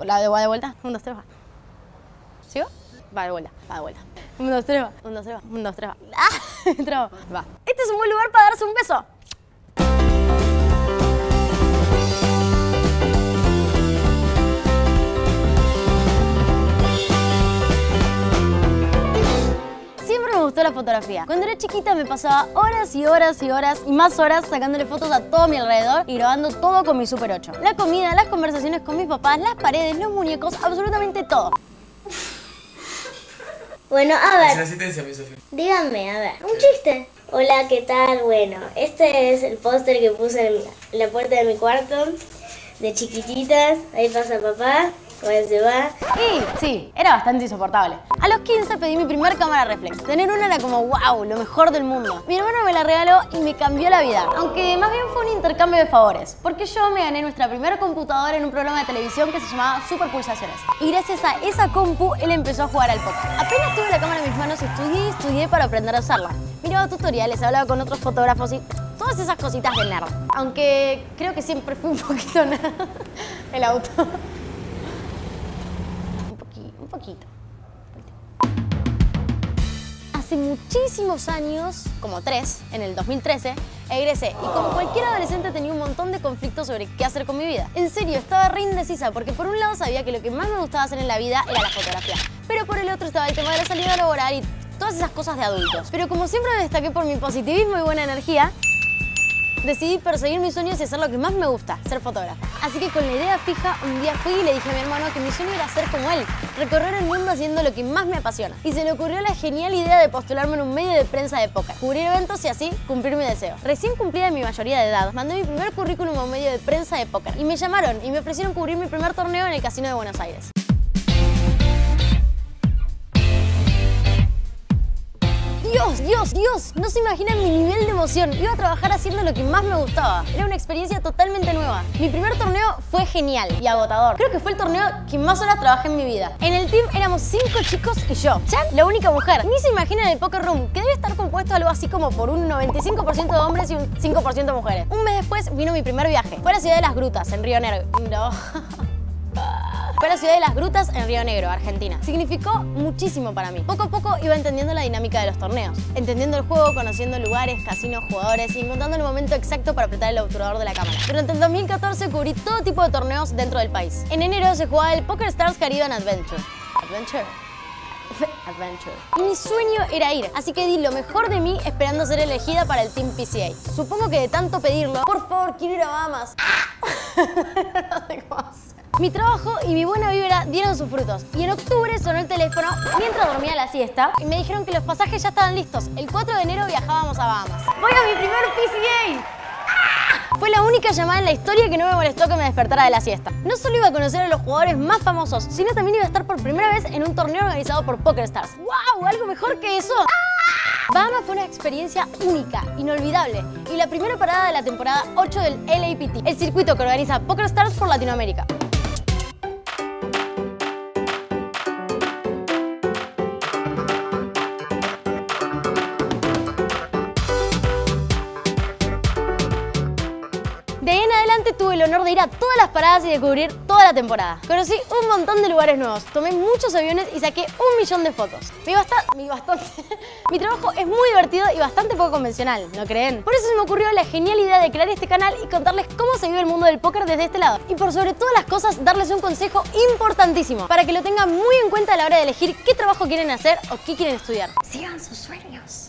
La de vuelta. 1, 2, 3, va. ¿Sigo? Va de vuelta, va de vuelta. 1, 2, 3, va. 1, 2, 3, va. 1, 2, 3, va. ¡Ah! Trabo. Va. Este es un buen lugar para darse un beso. Siempre me gustó la fotografía. Cuando era chiquita me pasaba horas y horas y horas y más horas sacándole fotos a todo mi alrededor y grabando todo con mi Super 8. La comida, las conversaciones con mis papás, las paredes, los muñecos, absolutamente todo. Bueno, a ver. Asistencia, mi Sofía. Díganme, a ver. Un chiste. Hola, ¿qué tal? Bueno, este es el póster que puse en la puerta de mi cuarto. De chiquititas. Ahí pasa papá. Cuando se va. Y sí, era bastante insoportable. A los 15 pedí mi primer cámara reflex. Tener una era como wow, lo mejor del mundo. Mi hermano me la regaló y me cambió la vida. Aunque más bien fue un intercambio de favores. Porque yo me gané nuestra primera computadora en un programa de televisión que se llamaba Super Pulsaciones. Y gracias a esa compu, él empezó a jugar al póker. Apenas tuve la cámara en mis manos, estudié para aprender a usarla. Miraba tutoriales, hablaba con otros fotógrafos y todas esas cositas de nerd. Aunque creo que siempre fui un poquito nerd. El auto. Un poquito. Hace muchísimos años, como 3, en el 2013, egresé y como cualquier adolescente tenía un montón de conflictos sobre qué hacer con mi vida. En serio, estaba re indecisa porque por un lado sabía que lo que más me gustaba hacer en la vida era la fotografía, pero por el otro estaba el tema de la salida laboral y todas esas cosas de adultos. Pero como siempre me destaqué por mi positivismo y buena energía, decidí perseguir mis sueños y hacer lo que más me gusta, ser fotógrafa. Así que con la idea fija, un día fui y le dije a mi hermano que mi sueño era ser como él, recorrer el mundo haciendo lo que más me apasiona. Y se le ocurrió la genial idea de postularme en un medio de prensa de póker, cubrir eventos y así cumplir mi deseo. Recién cumplida mi mayoría de edad, mandé mi primer currículum a un medio de prensa de póker y me llamaron y me ofrecieron cubrir mi primer torneo en el Casino de Buenos Aires. Dios, no se imaginan mi nivel de emoción. Iba a trabajar haciendo lo que más me gustaba. Era una experiencia totalmente nueva. Mi primer torneo fue genial y agotador. Creo que fue el torneo que más horas trabajé en mi vida. En el team éramos 5 chicos y yo. Chan, la única mujer. Ni se imaginan el poker room, que debe estar compuesto algo así como por un 95% de hombres y un 5% de mujeres. Un mes después vino mi primer viaje. Fue a la ciudad de Las Grutas, en Río Negro. Fue a la ciudad de Las Grutas en Río Negro, Argentina. Significó muchísimo para mí. Poco a poco iba entendiendo la dinámica de los torneos, entendiendo el juego, conociendo lugares, casinos, jugadores y encontrando el momento exacto para apretar el obturador de la cámara. Durante el 2014 cubrí todo tipo de torneos dentro del país. En enero se jugaba el Poker Stars Caribbean Adventure. Y mi sueño era ir, así que di lo mejor de mí esperando ser elegida para el Team PCA. Supongo que de tanto pedirlo, por favor, quiero ir a Bahamas. No sé cómo hacer. Mi trabajo y mi buena vibra dieron sus frutos y en octubre sonó el teléfono mientras dormía la siesta y me dijeron que los pasajes ya estaban listos. El 4 de enero viajábamos a Bahamas. ¡Voy a mi primer PCA! Fue la única llamada en la historia que no me molestó que me despertara de la siesta. No solo iba a conocer a los jugadores más famosos, sino también iba a estar por primera vez en un torneo organizado por Poker Stars. ¡Wow! ¿Algo mejor que eso? Bahamas fue una experiencia única, inolvidable y la primera parada de la temporada 8 del LAPT, el circuito que organiza Poker Stars por Latinoamérica. De ahí en adelante tuve el honor de ir a todas las paradas y de cubrir toda la temporada. Conocí un montón de lugares nuevos, tomé muchos aviones y saqué 1 millón de fotos. Mi trabajo es muy divertido y bastante poco convencional, ¿no creen? Por eso se me ocurrió la genial idea de crear este canal y contarles cómo se vive el mundo del póker desde este lado. Y por sobre todas las cosas, darles un consejo importantísimo para que lo tengan muy en cuenta a la hora de elegir qué trabajo quieren hacer o qué quieren estudiar. Sigan sus sueños.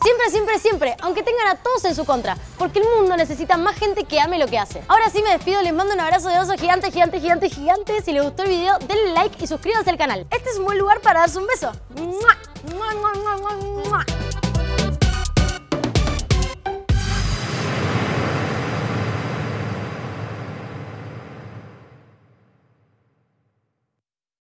Siempre, aunque tengan a todos en su contra, porque el mundo necesita más gente que ame lo que hace. Ahora sí me despido, les mando un abrazo de oso gigante. Si les gustó el video, denle like y suscríbanse al canal. Este es un buen lugar para darse un beso. ¡Mua! ¡Mua, mua, mua, mua, mua!